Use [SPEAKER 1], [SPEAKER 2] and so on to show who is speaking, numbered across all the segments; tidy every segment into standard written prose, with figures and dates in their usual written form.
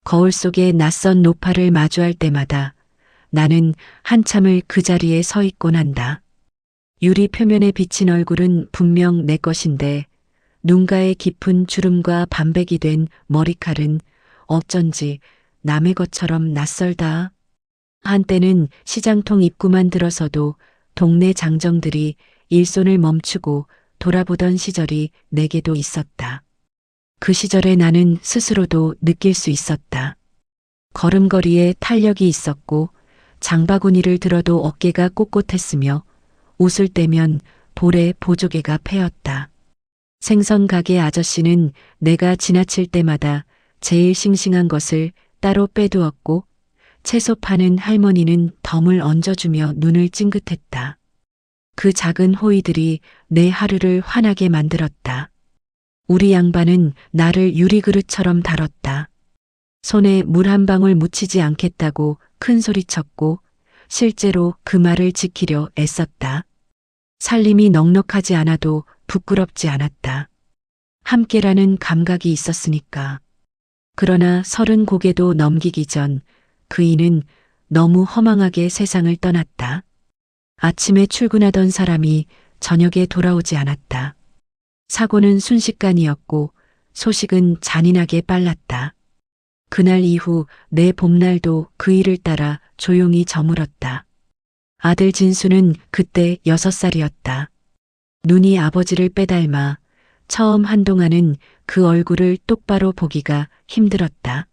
[SPEAKER 1] 거울 속의 낯선 노파를 마주할 때마다 나는 한참을 그 자리에 서 있곤 한다. 유리 표면에 비친 얼굴은 분명 내 것인데 눈가에 깊은 주름과 반백이 된 머리칼은 어쩐지 남의 것처럼 낯설다. 한때는 시장통 입구만 들어서도 동네 장정들이 일손을 멈추고 돌아보던 시절이 내게도 있었다. 그 시절에 나는 스스로도 느낄 수 있었다. 걸음걸이에 탄력이 있었고 장바구니를 들어도 어깨가 꼿꼿했으며 웃을 때면 볼에 보조개가 패였다. 생선 가게 아저씨는 내가 지나칠 때마다 제일 싱싱한 것을 따로 빼두었고 채소 파는 할머니는 덤을 얹어주며 눈을 찡긋했다. 그 작은 호의들이 내 하루를 환하게 만들었다. 우리 양반은 나를 유리그릇처럼 다뤘다. 손에 물 한 방울 묻히지 않겠다고 큰 소리쳤고 실제로 그 말을 지키려 애썼다. 살림이 넉넉하지 않아도 부끄럽지 않았다. 함께라는 감각이 있었으니까. 그러나 30 고개도 넘기기 전 그이는 너무 허망하게 세상을 떠났다. 아침에 출근하던 사람이 저녁에 돌아오지 않았다. 사고는 순식간이었고 소식은 잔인하게 빨랐다. 그날 이후 내 봄날도 그 일을 따라 조용히 저물었다. 아들 진수는 그때 6살이었다. 눈이 아버지를 빼닮아 처음 한동안은 그 얼굴을 똑바로 보기가 힘들었다.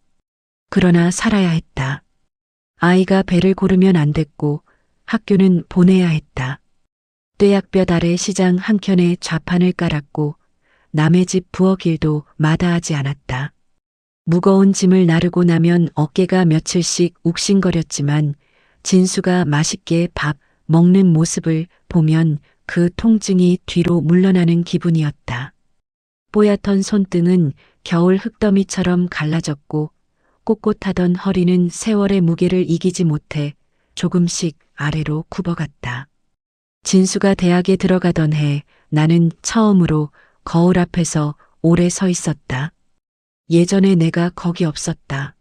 [SPEAKER 1] 그러나 살아야 했다. 아이가 배를 고르면 안 됐고 학교는 보내야 했다. 떼약볕 아래 시장 한켠에 좌판을 깔았고 남의 집 부엌일도 마다하지 않았다. 무거운 짐을 나르고 나면 어깨가 며칠씩 욱신거렸지만 진수가 맛있게 밥 먹는 모습을 보면 그 통증이 뒤로 물러나는 기분이었다. 뽀얗던 손등은 겨울 흙더미처럼 갈라졌고 꼿꼿하던 허리는 세월의 무게를 이기지 못해 조금씩 아래로 굽어갔다. 진수가 대학에 들어가던 해 나는 처음으로 거울 앞에서 오래 서 있었다. 예전에 내가 거기 없었다.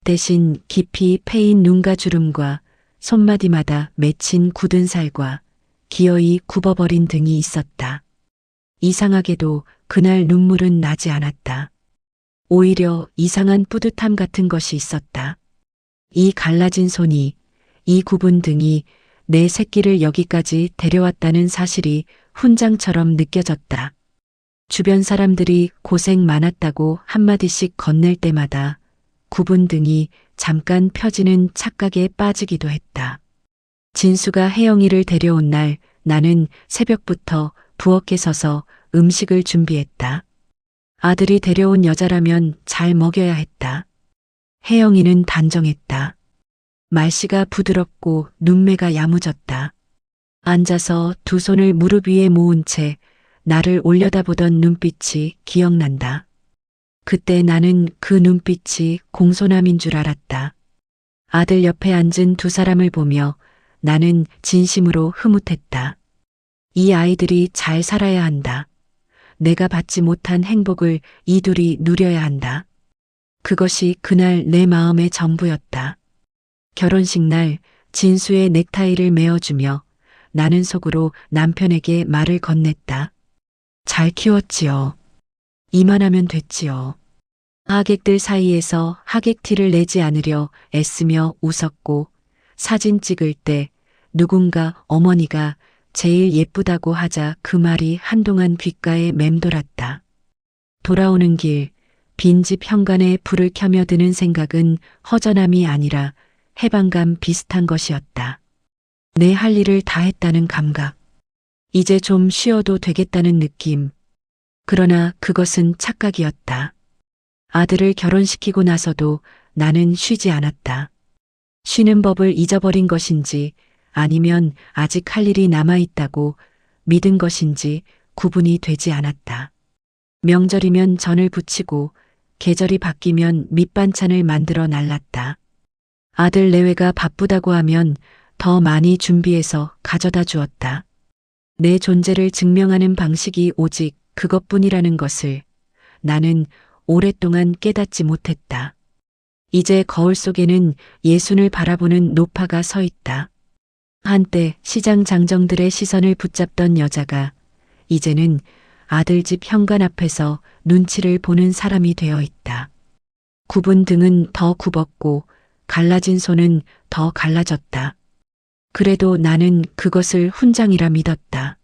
[SPEAKER 1] 대신 깊이 패인 눈가 주름과 손마디마다 맺힌 굳은 살과 기어이 굽어버린 등이 있었다. 이상하게도 그날 눈물은 나지 않았다. 오히려 이상한 뿌듯함 같은 것이 있었다. 이 갈라진 손이, 이 굽은 등이 내 새끼를 여기까지 데려왔다는 사실이 훈장처럼 느껴졌다. 주변 사람들이 고생 많았다고 한마디씩 건넬 때마다 굽은 등이 잠깐 펴지는 착각에 빠지기도 했다. 진수가 혜영이를 데려온 날 나는 새벽부터 부엌에 서서 음식을 준비했다. 아들이 데려온 여자라면 잘 먹여야 했다. 혜영이는 단정했다. 말씨가 부드럽고 눈매가 야무졌다. 앉아서 두 손을 무릎 위에 모은 채 나를 올려다보던 눈빛이 기억난다. 그때 나는 그 눈빛이 공손함인 줄 알았다. 아들 옆에 앉은 두 사람을 보며 나는 진심으로 흐뭇했다. 이 아이들이 잘 살아야 한다. 내가 받지 못한 행복을 이 둘이 누려야 한다. 그것이 그날 내 마음의 전부였다. 결혼식 날 진수의 넥타이를 메어주며 나는 속으로 남편에게 말을 건넸다. 잘 키웠지요. 이만하면 됐지요. 하객들 사이에서 하객티를 내지 않으려 애쓰며 웃었고 사진 찍을 때 누군가 어머니가 제일 예쁘다고 하자 그 말이 한동안 귓가에 맴돌았다. 돌아오는 길 빈집 현관에 불을 켜며 드는 생각은 허전함이 아니라 해방감 비슷한 것이었다. 내 할 일을 다 했다는 감각. 이제 좀 쉬어도 되겠다는 느낌. 그러나 그것은 착각이었다. 아들을 결혼시키고 나서도 나는 쉬지 않았다. 쉬는 법을 잊어버린 것인지 아니면 아직 할 일이 남아있다고 믿은 것인지 구분이 되지 않았다. 명절이면 전을 부치고 계절이 바뀌면 밑반찬을 만들어 날랐다. 아들 내외가 바쁘다고 하면 더 많이 준비해서 가져다 주었다. 내 존재를 증명하는 방식이 오직 그것뿐이라는 것을 나는 오랫동안 깨닫지 못했다. 이제 거울 속에는 예순을 바라보는 노파가 서 있다. 한때 시장 장정들의 시선을 붙잡던 여자가 이제는 아들 집 현관 앞에서 눈치를 보는 사람이 되어 있다. 굽은 등은 더 굽었고 갈라진 손은 더 갈라졌다. 그래도 나는 그것을 훈장이라 믿었다.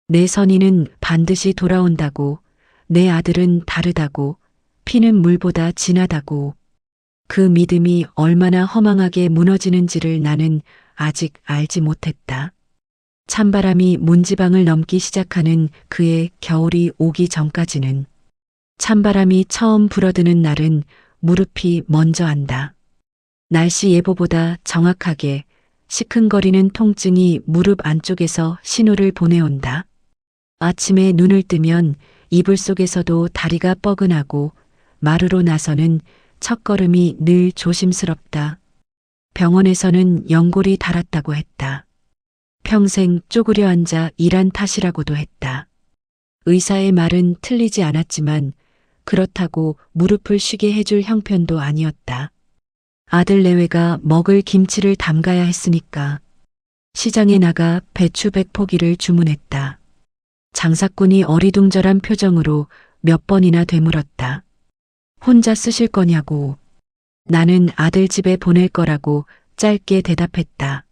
[SPEAKER 1] 내 선의는 반드시 돌아온다고, 내 아들은 다르다고, 피는 물보다 진하다고. 그 믿음이 얼마나 허망하게 무너지는지를 나는 아직 알지 못했다. 찬바람이 문지방을 넘기 시작하는 그의 겨울이 오기 전까지는 찬바람이 처음 불어드는 날은 무릎이 먼저 안다. 날씨 예보보다 정확하게 시큰거리는 통증이 무릎 안쪽에서 신호를 보내온다. 아침에 눈을 뜨면 이불 속에서도 다리가 뻐근하고 마루로 나서는 첫걸음이 늘 조심스럽다. 병원에서는 연골이 닳았다고 했다. 평생 쪼그려 앉아 일한 탓이라고도 했다. 의사의 말은 틀리지 않았지만 그렇다고 무릎을 쉬게 해줄 형편도 아니었다. 아들 내외가 먹을 김치를 담가야 했으니까 시장에 나가 배추 100포기를 주문했다. 장사꾼이 어리둥절한 표정으로 몇 번이나 되물었다. 혼자 쓰실 거냐고. 나는 아들 집에 보낼 거라고 짧게 대답했다.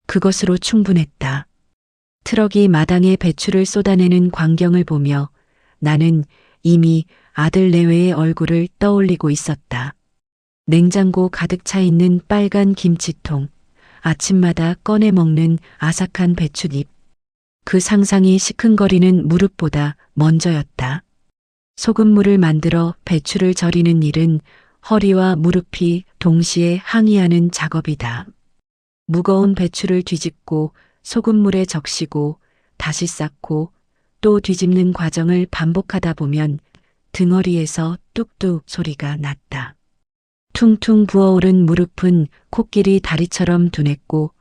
[SPEAKER 1] 그것으로 충분했다. 트럭이 마당에 배추를 쏟아내는 광경을 보며 나는 이미 아들 내외의 얼굴을 떠올리고 있었다. 냉장고 가득 차 있는 빨간 김치통, 아침마다 꺼내 먹는 아삭한 배춧잎. 그 상상이 시큰거리는 무릎보다 먼저였다. 소금물을 만들어 배추를 절이는 일은 허리와 무릎이 동시에 항의하는 작업이다. 무거운 배추를 뒤집고 소금물에 적시고 다시 쌓고 또 뒤집는 과정을 반복하다 보면 등허리에서 뚝뚝 소리가 났다. 퉁퉁 부어오른 무릎은 코끼리 다리처럼 둔했고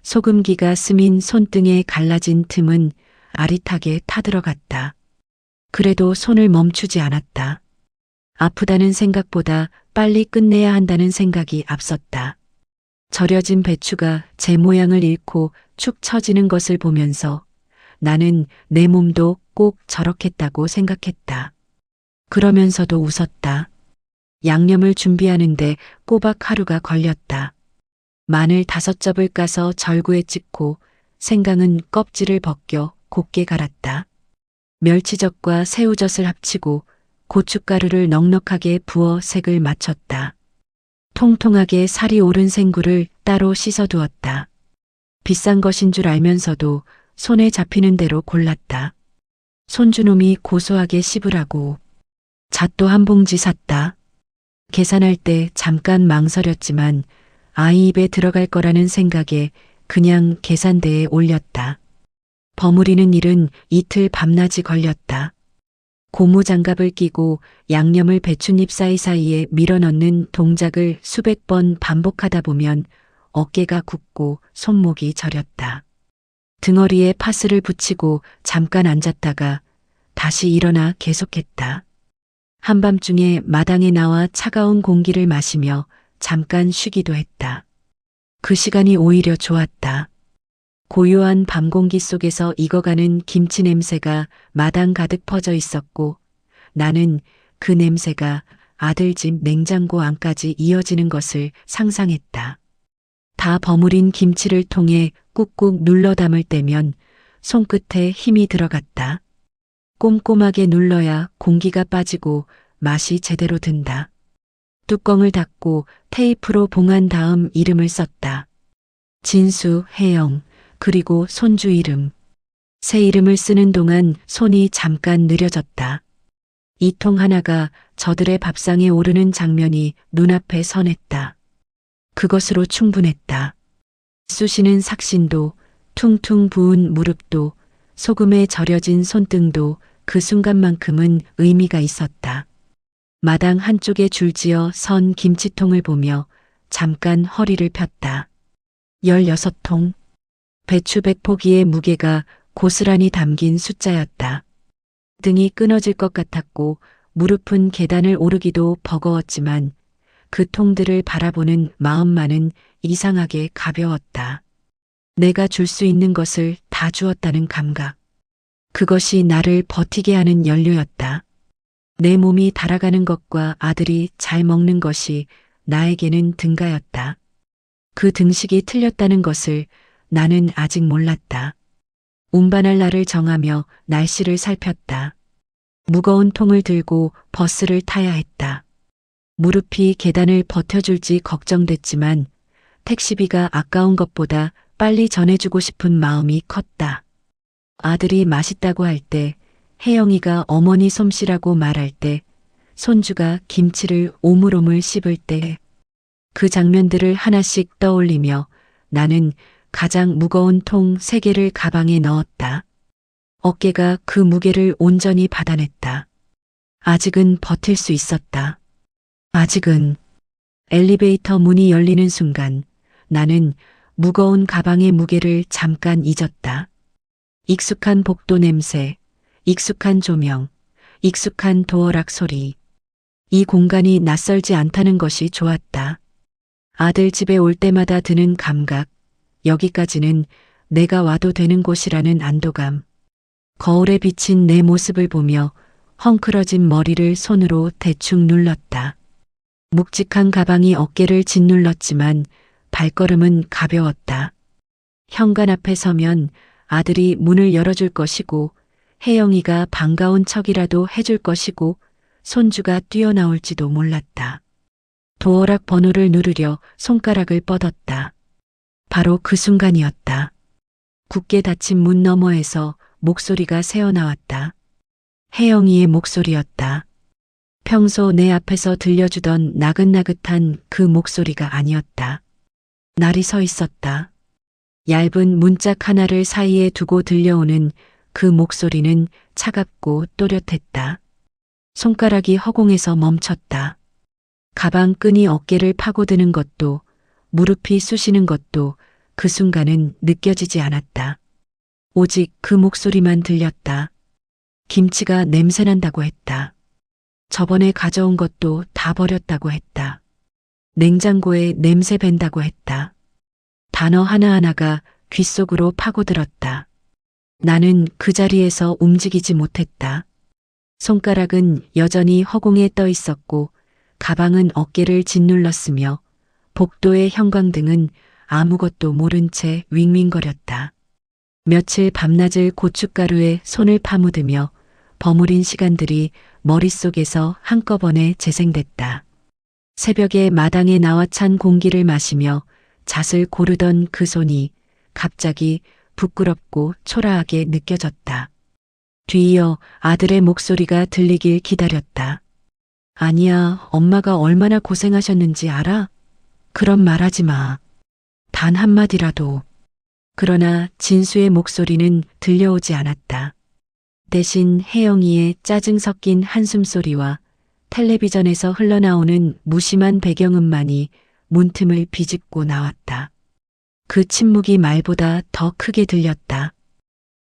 [SPEAKER 1] 소금기가 스민 손등에 갈라진 틈은 아릿하게 타들어갔다. 그래도 손을 멈추지 않았다. 아프다는 생각보다 빨리 끝내야 한다는 생각이 앞섰다. 절여진 배추가 제 모양을 잃고 축 처지는 것을 보면서 나는 내 몸도 꼭 저렇겠다고 생각했다. 그러면서도 웃었다. 양념을 준비하는데 꼬박 하루가 걸렸다. 마늘 5겹을 까서 절구에 찍고 생강은 껍질을 벗겨 곱게 갈았다. 멸치젓과 새우젓을 합치고 고춧가루를 넉넉하게 부어 색을 맞췄다. 통통하게 살이 오른 생굴을 따로 씻어두었다. 비싼 것인 줄 알면서도 손에 잡히는 대로 골랐다. 손주놈이 고소하게 씹으라고. 잣도 한 봉지 샀다. 계산할 때 잠깐 망설였지만 아이 입에 들어갈 거라는 생각에 그냥 계산대에 올렸다. 버무리는 일은 이틀 밤낮이 걸렸다. 고무장갑을 끼고 양념을 배춧잎 사이사이에 밀어넣는 동작을 수백 번 반복하다 보면 어깨가 굽고 손목이 저렸다. 등허리에 파스를 붙이고 잠깐 앉았다가 다시 일어나 계속했다. 한밤중에 마당에 나와 차가운 공기를 마시며 잠깐 쉬기도 했다. 그 시간이 오히려 좋았다. 고요한 밤 공기 속에서 익어가는 김치 냄새가 마당 가득 퍼져 있었고 나는 그 냄새가 아들 집 냉장고 안까지 이어지는 것을 상상했다. 다 버무린 김치를 통해 꾹꾹 눌러 담을 때면 손끝에 힘이 들어갔다. 꼼꼼하게 눌러야 공기가 빠지고 맛이 제대로 든다. 뚜껑을 닫고 테이프로 봉한 다음 이름을 썼다. 진수, 혜영, 그리고 손주 이름. 새 이름을 쓰는 동안 손이 잠깐 느려졌다. 이 통 하나가 저들의 밥상에 오르는 장면이 눈앞에 선했다. 그것으로 충분했다. 쑤시는 삭신도, 퉁퉁 부은 무릎도, 소금에 절여진 손등도 그 순간만큼은 의미가 있었다. 마당 한쪽에 줄지어 선 김치통을 보며 잠깐 허리를 폈다. 16통. 배추 100포기의 무게가 고스란히 담긴 숫자였다. 등이 끊어질 것 같았고 무릎은 계단을 오르기도 버거웠지만 그 통들을 바라보는 마음만은 이상하게 가벼웠다. 내가 줄 수 있는 것을 다 주었다는 감각. 그것이 나를 버티게 하는 연료였다. 내 몸이 달아가는 것과 아들이 잘 먹는 것이 나에게는 등가였다. 그 등식이 틀렸다는 것을 나는 아직 몰랐다. 운반할 날을 정하며 날씨를 살폈다. 무거운 통을 들고 버스를 타야 했다. 무릎이 계단을 버텨줄지 걱정됐지만 택시비가 아까운 것보다 빨리 전해주고 싶은 마음이 컸다. 아들이 맛있다고 할 때, 혜영이가 어머니 솜씨라고 말할 때, 손주가 김치를 오물오물 씹을 때, 그 장면들을 하나씩 떠올리며 나는 가장 무거운 통 3개를 가방에 넣었다. 어깨가 그 무게를 온전히 받아냈다. 아직은 버틸 수 있었다. 아직은. 엘리베이터 문이 열리는 순간 나는 무거운 가방의 무게를 잠깐 잊었다. 익숙한 복도 냄새, 익숙한 조명, 익숙한 도어락 소리. 이 공간이 낯설지 않다는 것이 좋았다. 아들 집에 올 때마다 드는 감각, 여기까지는 내가 와도 되는 곳이라는 안도감. 거울에 비친 내 모습을 보며 헝클어진 머리를 손으로 대충 눌렀다. 묵직한 가방이 어깨를 짓눌렀지만 발걸음은 가벼웠다. 현관 앞에 서면 아들이 문을 열어줄 것이고 혜영이가 반가운 척이라도 해줄 것이고 손주가 뛰어나올지도 몰랐다. 도어락 번호를 누르려 손가락을 뻗었다. 바로 그 순간이었다. 굳게 닫힌 문 너머에서 목소리가 새어나왔다. 혜영이의 목소리였다. 평소 내 앞에서 들려주던 나긋나긋한 그 목소리가 아니었다. 날이 서 있었다. 얇은 문짝 하나를 사이에 두고 들려오는 그 목소리는 차갑고 또렷했다. 손가락이 허공에서 멈췄다. 가방 끈이 어깨를 파고드는 것도 무릎이 쑤시는 것도 그 순간은 느껴지지 않았다. 오직 그 목소리만 들렸다. 김치가 냄새난다고 했다. 저번에 가져온 것도 다 버렸다고 했다. 냉장고에 냄새 밴다고 했다. 단어 하나하나가 귓속으로 파고들었다. 나는 그 자리에서 움직이지 못했다. 손가락은 여전히 허공에 떠 있었고 가방은 어깨를 짓눌렀으며 복도의 형광등은 아무것도 모른 채 윙윙거렸다. 며칠 밤낮을 고춧가루에 손을 파묻으며 버무린 시간들이 머릿속에서 한꺼번에 재생됐다. 새벽에 마당에 나와 찬 공기를 마시며 잣을 고르던 그 손이 갑자기 부끄럽고 초라하게 느껴졌다. 뒤이어 아들의 목소리가 들리길 기다렸다. 아니야, 엄마가 얼마나 고생하셨는지 알아? 그런 말하지 마. 단 한마디라도. 그러나 진수의 목소리는 들려오지 않았다. 대신 혜영이의 짜증 섞인 한숨소리와 텔레비전에서 흘러나오는 무심한 배경음만이 문틈을 비집고 나왔다. 그 침묵이 말보다 더 크게 들렸다.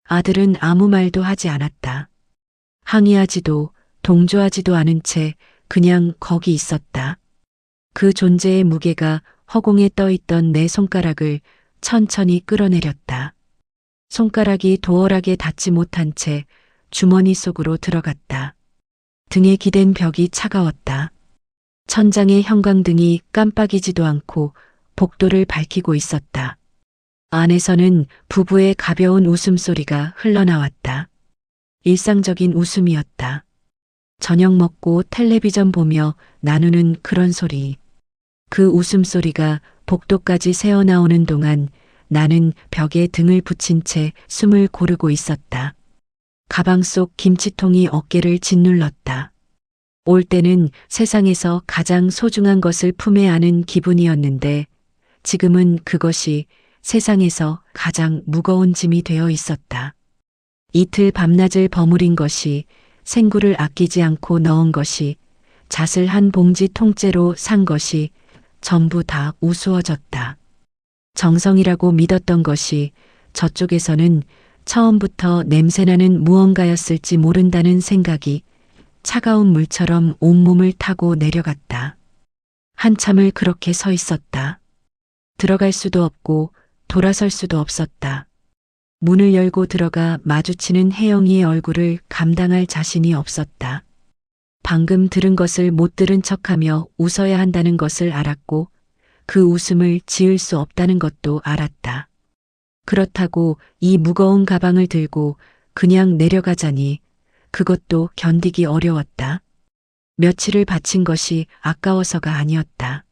[SPEAKER 1] 아들은 아무 말도 하지 않았다. 항의하지도 동조하지도 않은 채 그냥 거기 있었다. 그 존재의 무게가 허공에 떠있던 내 손가락을 천천히 끌어내렸다. 손가락이 도어락에 닿지 못한 채 주머니 속으로 들어갔다. 등에 기댄 벽이 차가웠다. 천장의 형광등이 깜빡이지도 않고 복도를 밝히고 있었다. 안에서는 부부의 가벼운 웃음소리가 흘러나왔다. 일상적인 웃음이었다. 저녁 먹고 텔레비전 보며 나누는 그런 소리. 그 웃음소리가 복도까지 새어나오는 동안 나는 벽에 등을 붙인 채 숨을 고르고 있었다. 가방 속 김치통이 어깨를 짓눌렀다. 올 때는 세상에서 가장 소중한 것을 품에 안은 기분이었는데 지금은 그것이 세상에서 가장 무거운 짐이 되어 있었다. 이틀 밤낮을 버무린 것이, 생구를 아끼지 않고 넣은 것이, 잣을 한 봉지 통째로 산 것이 전부 다 우스워졌다. 정성이라고 믿었던 것이 저쪽에서는 처음부터 냄새나는 무언가였을지 모른다는 생각이 차가운 물처럼 온몸을 타고 내려갔다. 한참을 그렇게 서 있었다. 들어갈 수도 없고 돌아설 수도 없었다. 문을 열고 들어가 마주치는 혜영이의 얼굴을 감당할 자신이 없었다. 방금 들은 것을 못 들은 척하며 웃어야 한다는 것을 알았고 그 웃음을 지을 수 없다는 것도 알았다. 그렇다고 이 무거운 가방을 들고 그냥 내려가자니 그것도 견디기 어려웠다. 며칠을 바친 것이 아까워서가 아니었다.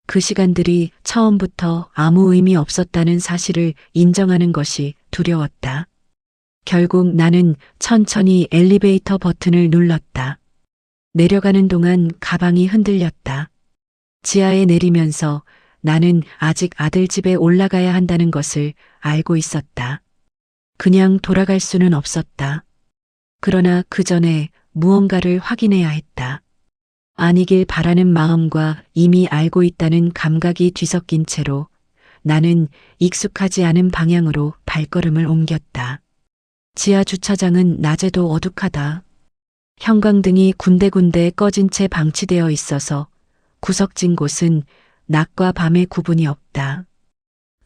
[SPEAKER 1] 그 시간들이 처음부터 아무 의미 없었다는 사실을 인정하는 것이 두려웠다. 결국 나는 천천히 엘리베이터 버튼을 눌렀다. 내려가는 동안 가방이 흔들렸다. 지하에 내리면서 나는 아직 아들 집에 올라가야 한다는 것을 알고 있었다. 그냥 돌아갈 수는 없었다. 그러나 그 전에 무언가를 확인해야 했다. 아니길 바라는 마음과 이미 알고 있다는 감각이 뒤섞인 채로 나는 익숙하지 않은 방향으로 발걸음을 옮겼다. 지하 주차장은 낮에도 어둑하다. 형광등이 군데군데 꺼진 채 방치되어 있어서 구석진 곳은 낮과 밤의 구분이 없다.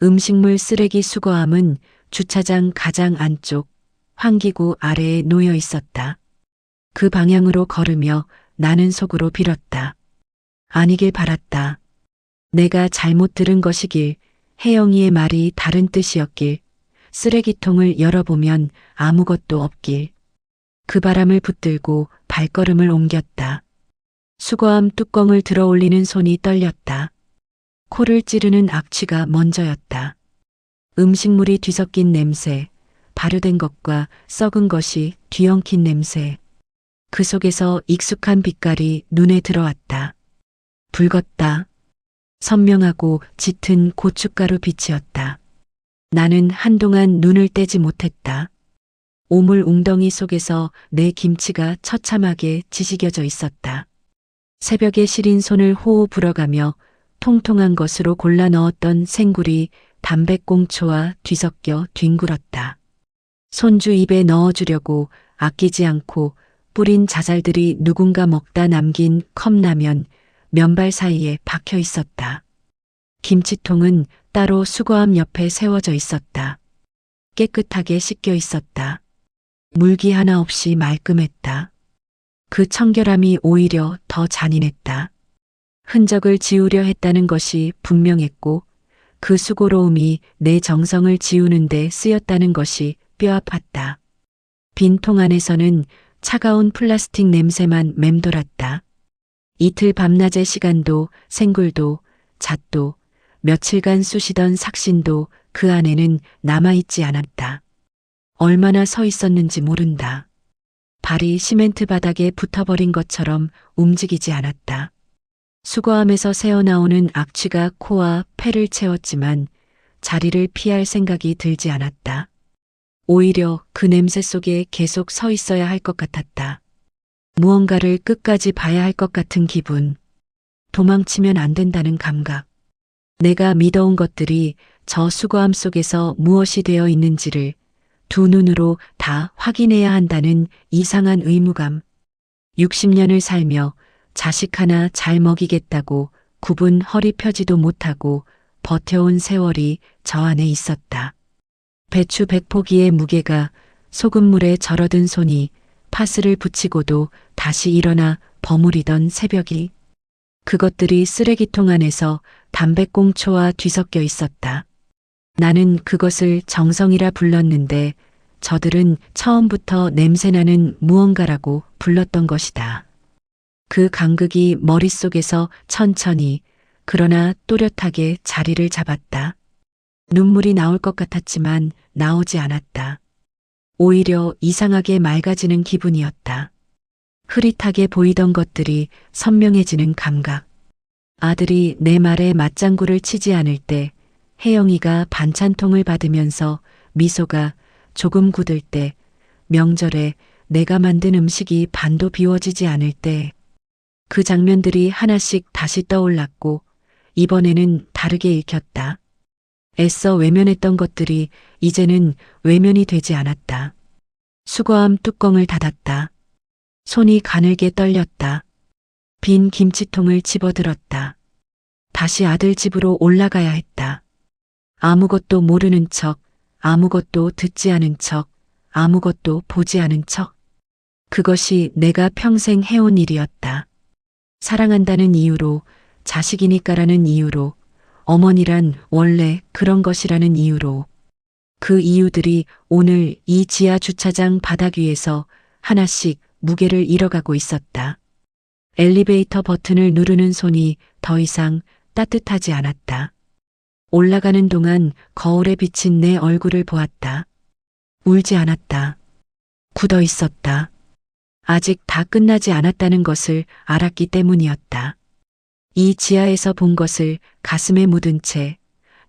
[SPEAKER 1] 음식물 쓰레기 수거함은 주차장 가장 안쪽 환기구 아래에 놓여 있었다. 그 방향으로 걸으며 나는 속으로 빌었다. 아니길 바랐다. 내가 잘못 들은 것이길, 혜영이의 말이 다른 뜻이었길, 쓰레기통을 열어보면 아무것도 없길. 그 바람을 붙들고 발걸음을 옮겼다. 수거함 뚜껑을 들어 올리는 손이 떨렸다. 코를 찌르는 악취가 먼저였다. 음식물이 뒤섞인 냄새, 발효된 것과 썩은 것이 뒤엉킨 냄새. 그 속에서 익숙한 빛깔이 눈에 들어왔다. 붉었다. 선명하고 짙은 고춧가루 빛이었다. 나는 한동안 눈을 떼지 못했다. 오물 웅덩이 속에서 내 김치가 처참하게 지지겨져 있었다. 새벽에 시린 손을 호호 불어가며 통통한 것으로 골라 넣었던 생굴이 담배꽁초와 뒤섞여 뒹굴었다. 손주 입에 넣어주려고 아끼지 않고 뿌린 자잘들이 누군가 먹다 남긴 컵라면 면발 사이에 박혀 있었다. 김치통은 따로 수거함 옆에 세워져 있었다. 깨끗하게 씻겨 있었다. 물기 하나 없이 말끔했다. 그 청결함이 오히려 더 잔인했다. 흔적을 지우려 했다는 것이 분명했고 그 수고로움이 내 정성을 지우는데 쓰였다는 것이 뼈아팠다. 빈 통 안에서는 차가운 플라스틱 냄새만 맴돌았다. 이틀 밤낮의 시간도 생굴도 잣도 며칠간 쑤시던 삭신도 그 안에는 남아있지 않았다. 얼마나 서 있었는지 모른다. 발이 시멘트 바닥에 붙어버린 것처럼 움직이지 않았다. 수거함에서 새어나오는 악취가 코와 폐를 채웠지만 자리를 피할 생각이 들지 않았다. 오히려 그 냄새 속에 계속 서 있어야 할 것 같았다. 무언가를 끝까지 봐야 할 것 같은 기분. 도망치면 안 된다는 감각. 내가 믿어온 것들이 저 수거함 속에서 무엇이 되어 있는지를 두 눈으로 다 확인해야 한다는 이상한 의무감. 60년을 살며 자식 하나 잘 먹이겠다고 굽은 허리 펴지도 못하고 버텨온 세월이 저 안에 있었다. 배추 100포기의 무게가 소금물에 절어든 손이 파스를 붙이고도 다시 일어나 버무리던 새벽이. 그것들이 쓰레기통 안에서 담배꽁초와 뒤섞여 있었다. 나는 그것을 정성이라 불렀는데 저들은 처음부터 냄새나는 무언가라고 불렀던 것이다. 그 간극이 머릿속에서 천천히 그러나 또렷하게 자리를 잡았다. 눈물이 나올 것 같았지만 나오지 않았다. 오히려 이상하게 맑아지는 기분이었다. 흐릿하게 보이던 것들이 선명해지는 감각. 아들이 내 말에 맞장구를 치지 않을 때, 혜영이가 반찬통을 받으면서 미소가 조금 굳을 때, 명절에 내가 만든 음식이 반도 비워지지 않을 때, 그 장면들이 하나씩 다시 떠올랐고 이번에는 다르게 읽혔다. 애써 외면했던 것들이 이제는 외면이 되지 않았다. 수거함 뚜껑을 닫았다. 손이 가늘게 떨렸다. 빈 김치통을 집어들었다. 다시 아들 집으로 올라가야 했다. 아무것도 모르는 척, 아무것도 듣지 않은 척, 아무것도 보지 않은 척. 그것이 내가 평생 해온 일이었다. 사랑한다는 이유로, 자식이니까라는 이유로, 어머니란 원래 그런 것이라는 이유로. 그 이유들이 오늘 이 지하 주차장 바닥 위에서 하나씩 무게를 잃어가고 있었다. 엘리베이터 버튼을 누르는 손이 더 이상 따뜻하지 않았다. 올라가는 동안 거울에 비친 내 얼굴을 보았다. 울지 않았다. 굳어 있었다. 아직 다 끝나지 않았다는 것을 알았기 때문이었다. 이 지하에서 본 것을 가슴에 묻은 채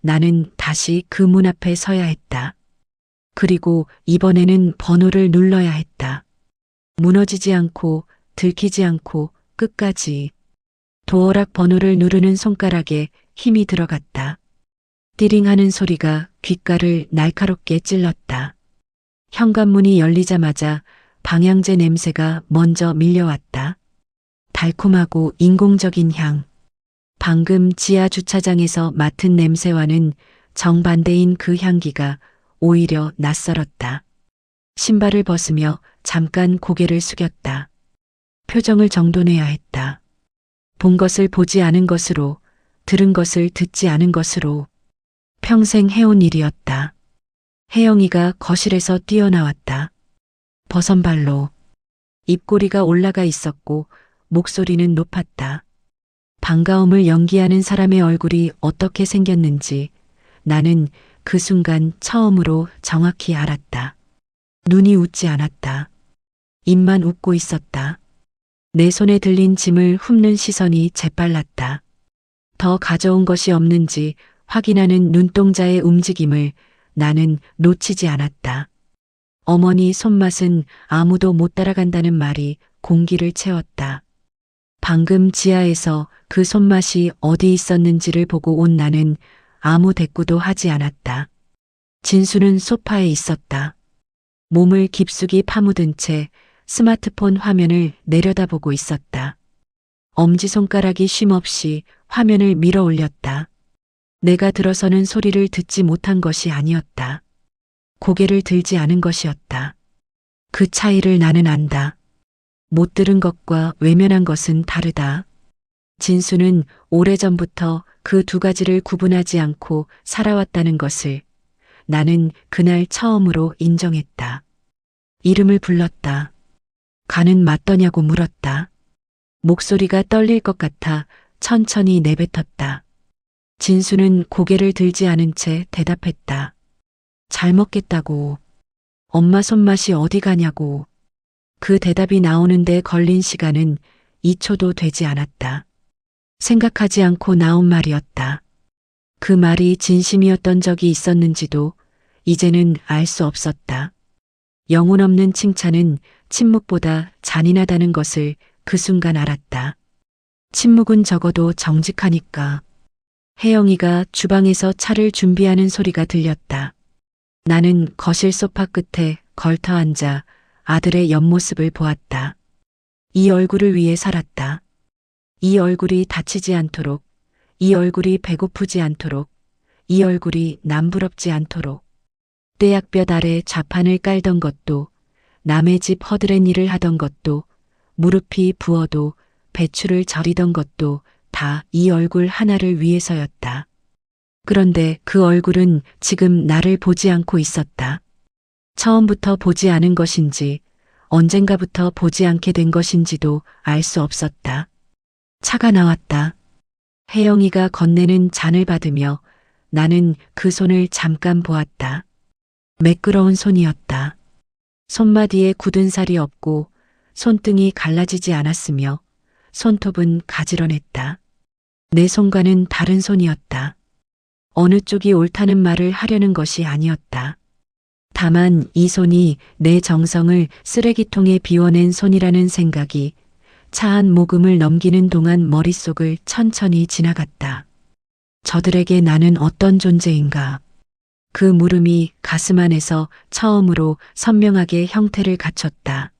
[SPEAKER 1] 나는 다시 그 문 앞에 서야 했다. 그리고 이번에는 번호를 눌러야 했다. 무너지지 않고 들키지 않고 끝까지. 도어락 번호를 누르는 손가락에 힘이 들어갔다. 띠링하는 소리가 귓가를 날카롭게 찔렀다. 현관문이 열리자마자 방향제 냄새가 먼저 밀려왔다. 달콤하고 인공적인 향. 방금 지하 주차장에서 맡은 냄새와는 정반대인 그 향기가 오히려 낯설었다. 신발을 벗으며 잠깐 고개를 숙였다. 표정을 정돈해야 했다. 본 것을 보지 않은 것으로, 들은 것을 듣지 않은 것으로. 평생 해온 일이었다. 혜영이가 거실에서 뛰어나왔다. 버선발로. 입꼬리가 올라가 있었고 목소리는 높았다. 반가움을 연기하는 사람의 얼굴이 어떻게 생겼는지 나는 그 순간 처음으로 정확히 알았다. 눈이 웃지 않았다. 입만 웃고 있었다. 내 손에 들린 짐을 훑는 시선이 재빨랐다. 더 가져온 것이 없는지 확인하는 눈동자의 움직임을 나는 놓치지 않았다. 어머니 손맛은 아무도 못 따라간다는 말이 공기를 채웠다. 방금 지하에서 그 손맛이 어디 있었는지를 보고 온 나는 아무 대꾸도 하지 않았다. 진수는 소파에 있었다. 몸을 깊숙이 파묻은 채 스마트폰 화면을 내려다보고 있었다. 엄지손가락이 쉼없이 화면을 밀어 올렸다. 내가 들어서는 소리를 듣지 못한 것이 아니었다. 고개를 들지 않은 것이었다. 그 차이를 나는 안다. 못 들은 것과 외면한 것은 다르다. 진수는 오래전부터 그 두 가지를 구분하지 않고 살아왔다는 것을 나는 그날 처음으로 인정했다. 이름을 불렀다. 간은 맞더냐고 물었다. 목소리가 떨릴 것 같아 천천히 내뱉었다. 진수는 고개를 들지 않은 채 대답했다. 잘 먹겠다고. 엄마 손맛이 어디 가냐고. 그 대답이 나오는데 걸린 시간은 2초도 되지 않았다. 생각하지 않고 나온 말이었다. 그 말이 진심이었던 적이 있었는지도 이제는 알 수 없었다. 영혼 없는 칭찬은 침묵보다 잔인하다는 것을 그 순간 알았다. 침묵은 적어도 정직하니까. 혜영이가 주방에서 차를 준비하는 소리가 들렸다. 나는 거실 소파 끝에 걸터 앉아 아들의 옆모습을 보았다. 이 얼굴을 위해 살았다. 이 얼굴이 다치지 않도록, 이 얼굴이 배고프지 않도록, 이 얼굴이 남부럽지 않도록. 떼약볕 아래 좌판을 깔던 것도, 남의 집 허드렛 일을 하던 것도, 무릎이 부어도 배추를 절이던 것도 다 이 얼굴 하나를 위해서였다. 그런데 그 얼굴은 지금 나를 보지 않고 있었다. 처음부터 보지 않은 것인지 언젠가부터 보지 않게 된 것인지도 알 수 없었다. 차가 나왔다. 혜영이가 건네는 잔을 받으며 나는 그 손을 잠깐 보았다. 매끄러운 손이었다. 손마디에 굳은 살이 없고 손등이 갈라지지 않았으며 손톱은 가지런했다. 내 손과는 다른 손이었다. 어느 쪽이 옳다는 말을 하려는 것이 아니었다. 다만 이 손이 내 정성을 쓰레기통에 비워낸 손이라는 생각이 차 안 모금을 넘기는 동안 머릿속을 천천히 지나갔다. 저들에게 나는 어떤 존재인가. 그 물음이 가슴 안에서 처음으로 선명하게 형태를 갖췄다.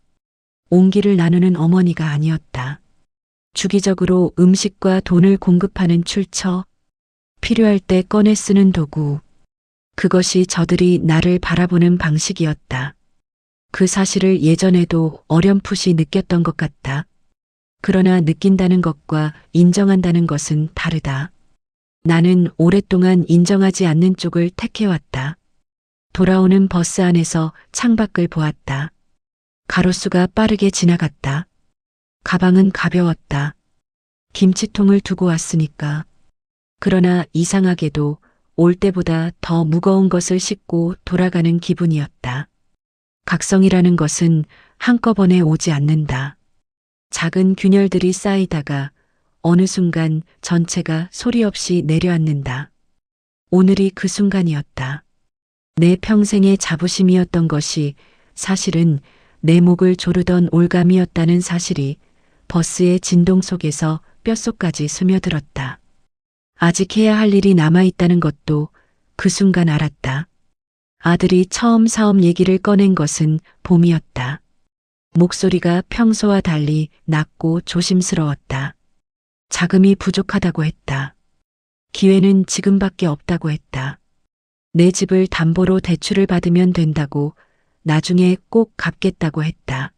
[SPEAKER 1] 온기를 나누는 어머니가 아니었다. 주기적으로 음식과 돈을 공급하는 출처, 필요할 때 꺼내 쓰는 도구. 그것이 저들이 나를 바라보는 방식이었다. 그 사실을 예전에도 어렴풋이 느꼈던 것 같다. 그러나 느낀다는 것과 인정한다는 것은 다르다. 나는 오랫동안 인정하지 않는 쪽을 택해왔다. 돌아오는 버스 안에서 창밖을 보았다. 가로수가 빠르게 지나갔다. 가방은 가벼웠다. 김치통을 두고 왔으니까. 그러나 이상하게도 올 때보다 더 무거운 것을 싣고 돌아가는 기분이었다. 각성이라는 것은 한꺼번에 오지 않는다. 작은 균열들이 쌓이다가 어느 순간 전체가 소리 없이 내려앉는다. 오늘이 그 순간이었다. 내 평생의 자부심이었던 것이 사실은 내 목을 조르던 올감이었다는 사실이 버스의 진동 속에서 뼛속까지 스며들었다. 아직 해야 할 일이 남아있다는 것도 그 순간 알았다. 아들이 처음 사업 얘기를 꺼낸 것은 봄이었다. 목소리가 평소와 달리 낮고 조심스러웠다. 자금이 부족하다고 했다. 기회는 지금밖에 없다고 했다. 내 집을 담보로 대출을 받으면 된다고, 나중에 꼭 갚겠다고 했다.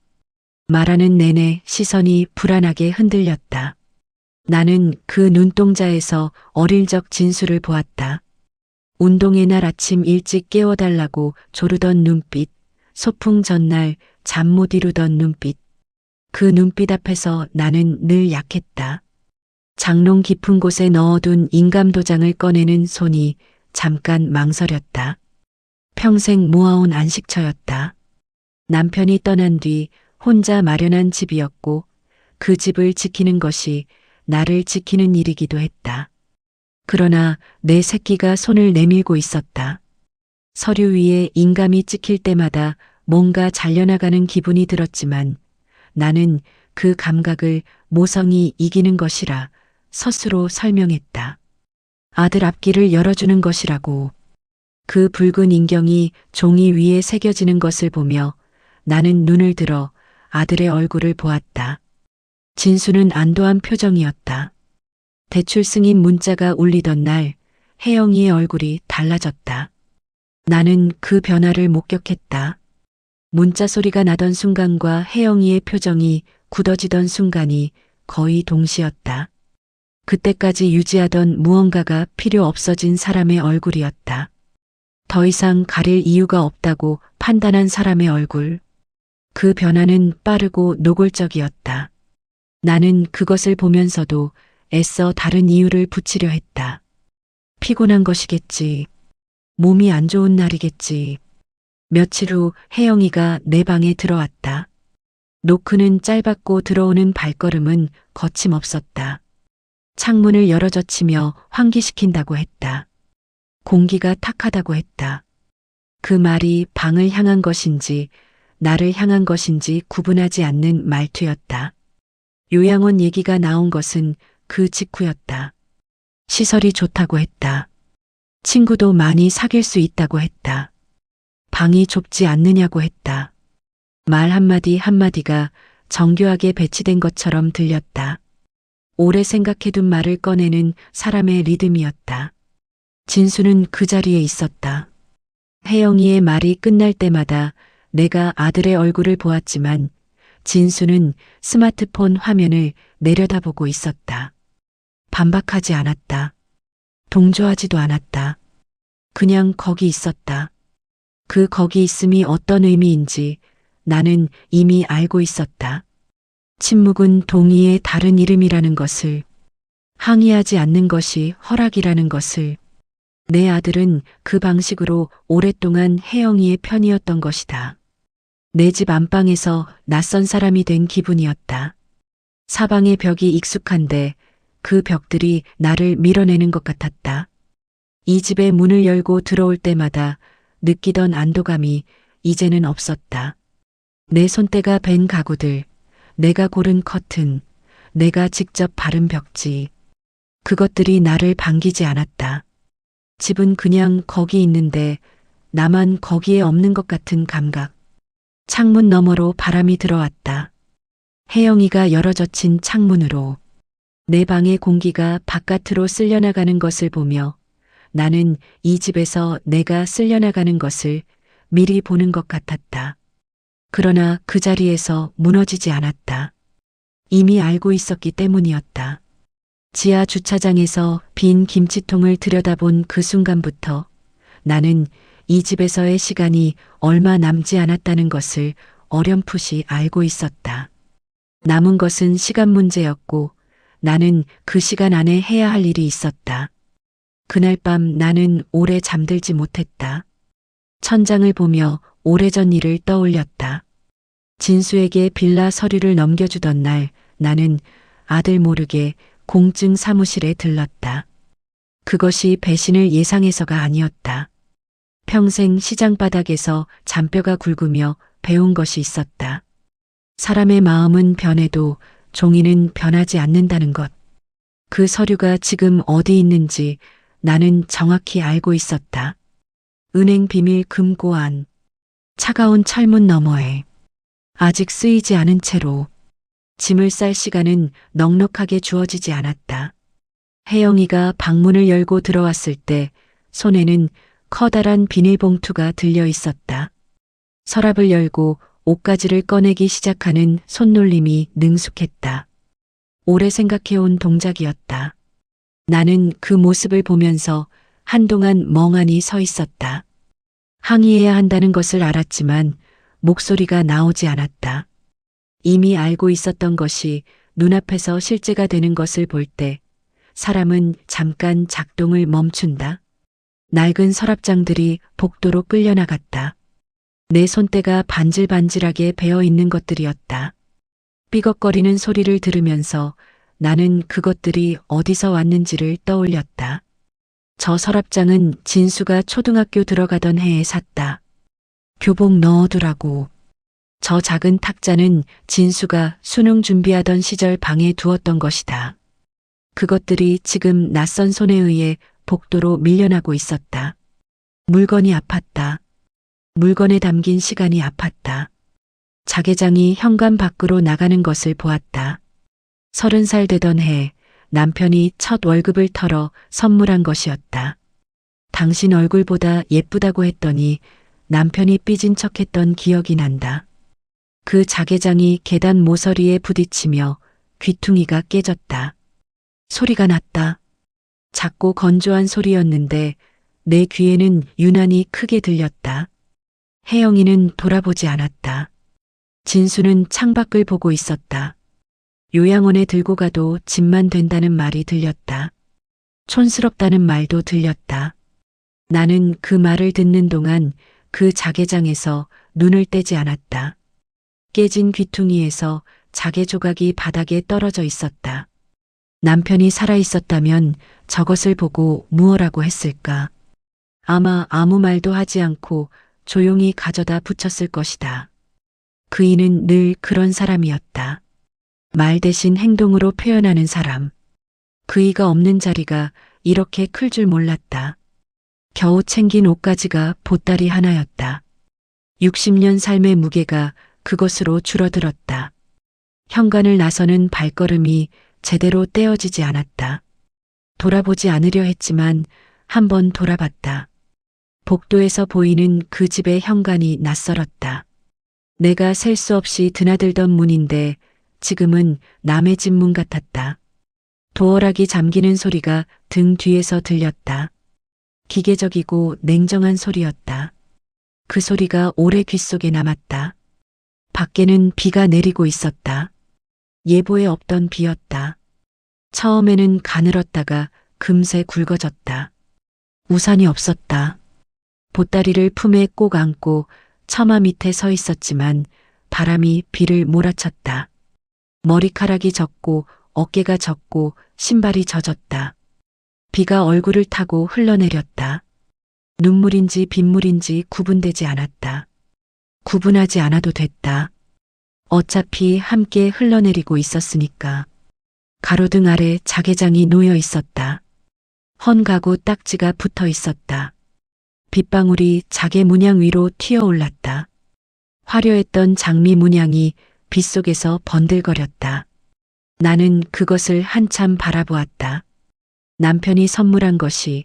[SPEAKER 1] 말하는 내내 시선이 불안하게 흔들렸다. 나는 그 눈동자에서 어릴 적 진수를 보았다. 운동의 날 아침 일찍 깨워달라고 조르던 눈빛, 소풍 전날 잠 못 이루던 눈빛. 그 눈빛 앞에서 나는 늘 약했다. 장롱 깊은 곳에 넣어둔 인감도장을 꺼내는 손이 잠깐 망설였다. 평생 모아온 안식처였다. 남편이 떠난 뒤 혼자 마련한 집이었고 그 집을 지키는 것이 나를 지키는 일이기도 했다. 그러나 내 새끼가 손을 내밀고 있었다. 서류 위에 인감이 찍힐 때마다 뭔가 잘려나가는 기분이 들었지만 나는 그 감각을 모성이 이기는 것이라 스스로 설명했다. 아들 앞길을 열어주는 것이라고. 그 붉은 인경이 종이 위에 새겨지는 것을 보며 나는 눈을 들어 아들의 얼굴을 보았다. 진수는 안도한 표정이었다. 대출 승인 문자가 울리던 날 혜영이의 얼굴이 달라졌다. 나는 그 변화를 목격했다. 문자 소리가 나던 순간과 혜영이의 표정이 굳어지던 순간이 거의 동시였다. 그때까지 유지하던 무언가가 필요 없어진 사람의 얼굴이었다. 더 이상 가릴 이유가 없다고 판단한 사람의 얼굴. 그 변화는 빠르고 노골적이었다. 나는 그것을 보면서도 애써 다른 이유를 붙이려 했다. 피곤한 것이겠지. 몸이 안 좋은 날이겠지. 며칠 후 혜영이가 내 방에 들어왔다. 노크는 짧았고 들어오는 발걸음은 거침없었다. 창문을 열어젖히며 환기시킨다고 했다. 공기가 탁하다고 했다. 그 말이 방을 향한 것인지 나를 향한 것인지 구분하지 않는 말투였다. 요양원 얘기가 나온 것은 그 직후였다. 시설이 좋다고 했다. 친구도 많이 사귈 수 있다고 했다. 방이 좁지 않느냐고 했다. 말 한마디 한마디가 정교하게 배치된 것처럼 들렸다. 오래 생각해둔 말을 꺼내는 사람의 리듬이었다. 진수는 그 자리에 있었다. 혜영이의 말이 끝날 때마다 내가 아들의 얼굴을 보았지만 진수는 스마트폰 화면을 내려다보고 있었다. 반박하지 않았다. 동조하지도 않았다. 그냥 거기 있었다. 그 거기 있음이 어떤 의미인지 나는 이미 알고 있었다. 침묵은 동의의 다른 이름이라는 것을, 항의하지 않는 것이 허락이라는 것을. 내 아들은 그 방식으로 오랫동안 혜영이의 편이었던 것이다. 내 집 안방에서 낯선 사람이 된 기분이었다. 사방의 벽이 익숙한데 그 벽들이 나를 밀어내는 것 같았다. 이 집의 문을 열고 들어올 때마다 느끼던 안도감이 이제는 없었다. 내 손때가 밴 가구들, 내가 고른 커튼, 내가 직접 바른 벽지. 그것들이 나를 반기지 않았다. 집은 그냥 거기 있는데 나만 거기에 없는 것 같은 감각. 창문 너머로 바람이 들어왔다. 혜영이가 열어젖힌 창문으로. 내 방의 공기가 바깥으로 쓸려나가는 것을 보며 나는 이 집에서 내가 쓸려나가는 것을 미리 보는 것 같았다. 그러나 그 자리에서 무너지지 않았다. 이미 알고 있었기 때문이었다. 지하 주차장에서 빈 김치통을 들여다본 그 순간부터 나는 이 집에서의 시간이 얼마 남지 않았다는 것을 어렴풋이 알고 있었다. 남은 것은 시간 문제였고 나는 그 시간 안에 해야 할 일이 있었다. 그날 밤 나는 오래 잠들지 못했다. 천장을 보며 오래전 일을 떠올렸다. 진수에게 빌라 서류를 넘겨주던 날 나는 아들 모르게 공증 사무실에 들렀다. 그것이 배신을 예상해서가 아니었다. 평생 시장 바닥에서 잔뼈가 굵으며 배운 것이 있었다. 사람의 마음은 변해도 종이는 변하지 않는다는 것. 그 서류가 지금 어디 있는지 나는 정확히 알고 있었다. 은행 비밀 금고 안. 차가운 철문 너머에. 아직 쓰이지 않은 채로. 짐을 쌀 시간은 넉넉하게 주어지지 않았다. 혜영이가 방문을 열고 들어왔을 때 손에는 커다란 비닐봉투가 들려 있었다. 서랍을 열고 옷가지를 꺼내기 시작하는 손놀림이 능숙했다. 오래 생각해온 동작이었다. 나는 그 모습을 보면서 한동안 멍하니 서 있었다. 항의해야 한다는 것을 알았지만 목소리가 나오지 않았다. 이미 알고 있었던 것이 눈앞에서 실제가 되는 것을 볼 때 사람은 잠깐 작동을 멈춘다. 낡은 서랍장들이 복도로 끌려나갔다. 내 손때가 반질반질하게 베어 있는 것들이었다. 삐걱거리는 소리를 들으면서 나는 그것들이 어디서 왔는지를 떠올렸다. 저 서랍장은 진수가 초등학교 들어가던 해에 샀다. 교복 넣어두라고. 저 작은 탁자는 진수가 수능 준비하던 시절 방에 두었던 것이다. 그것들이 지금 낯선 손에 의해 복도로 밀려나고 있었다. 물건이 아팠다. 물건에 담긴 시간이 아팠다. 자개장이 현관 밖으로 나가는 것을 보았다. 30살 되던 해 남편이 첫 월급을 털어 선물한 것이었다. 당신 얼굴보다 예쁘다고 했더니 남편이 삐진 척했던 기억이 난다. 그 자개장이 계단 모서리에 부딪히며 귀퉁이가 깨졌다. 소리가 났다. 작고 건조한 소리였는데 내 귀에는 유난히 크게 들렸다. 혜영이는 돌아보지 않았다. 진수는 창밖을 보고 있었다. 요양원에 들고 가도 집만 된다는 말이 들렸다. 촌스럽다는 말도 들렸다. 나는 그 말을 듣는 동안 그 자개장에서 눈을 떼지 않았다. 깨진 귀퉁이에서 자개 조각이 바닥에 떨어져 있었다. 남편이 살아 있었다면 저것을 보고 무엇라고 했을까? 아마 아무 말도 하지 않고 조용히 가져다 붙였을 것이다. 그이는 늘 그런 사람이었다. 말 대신 행동으로 표현하는 사람. 그이가 없는 자리가 이렇게 클 줄 몰랐다. 겨우 챙긴 옷가지가 보따리 하나였다. 60년 삶의 무게가 그것으로 줄어들었다. 현관을 나서는 발걸음이 제대로 떼어지지 않았다. 돌아보지 않으려 했지만 한번 돌아봤다. 복도에서 보이는 그 집의 현관이 낯설었다. 내가 셀 수 없이 드나들던 문인데 지금은 남의 집 문 같았다. 도어락이 잠기는 소리가 등 뒤에서 들렸다. 기계적이고 냉정한 소리였다. 그 소리가 오래 귓속에 남았다. 밖에는 비가 내리고 있었다. 예보에 없던 비였다. 처음에는 가늘었다가 금세 굵어졌다. 우산이 없었다. 보따리를 품에 꼭 안고 처마 밑에 서 있었지만 바람이 비를 몰아쳤다. 머리카락이 젖고 어깨가 젖고 신발이 젖었다. 비가 얼굴을 타고 흘러내렸다. 눈물인지 빗물인지 구분되지 않았다. 구분하지 않아도 됐다. 어차피 함께 흘러내리고 있었으니까. 가로등 아래 자개장이 놓여 있었다. 헌가구 딱지가 붙어 있었다. 빗방울이 자개 문양 위로 튀어올랐다. 화려했던 장미 문양이 빗속에서 번들거렸다. 나는 그것을 한참 바라보았다. 남편이 선물한 것이,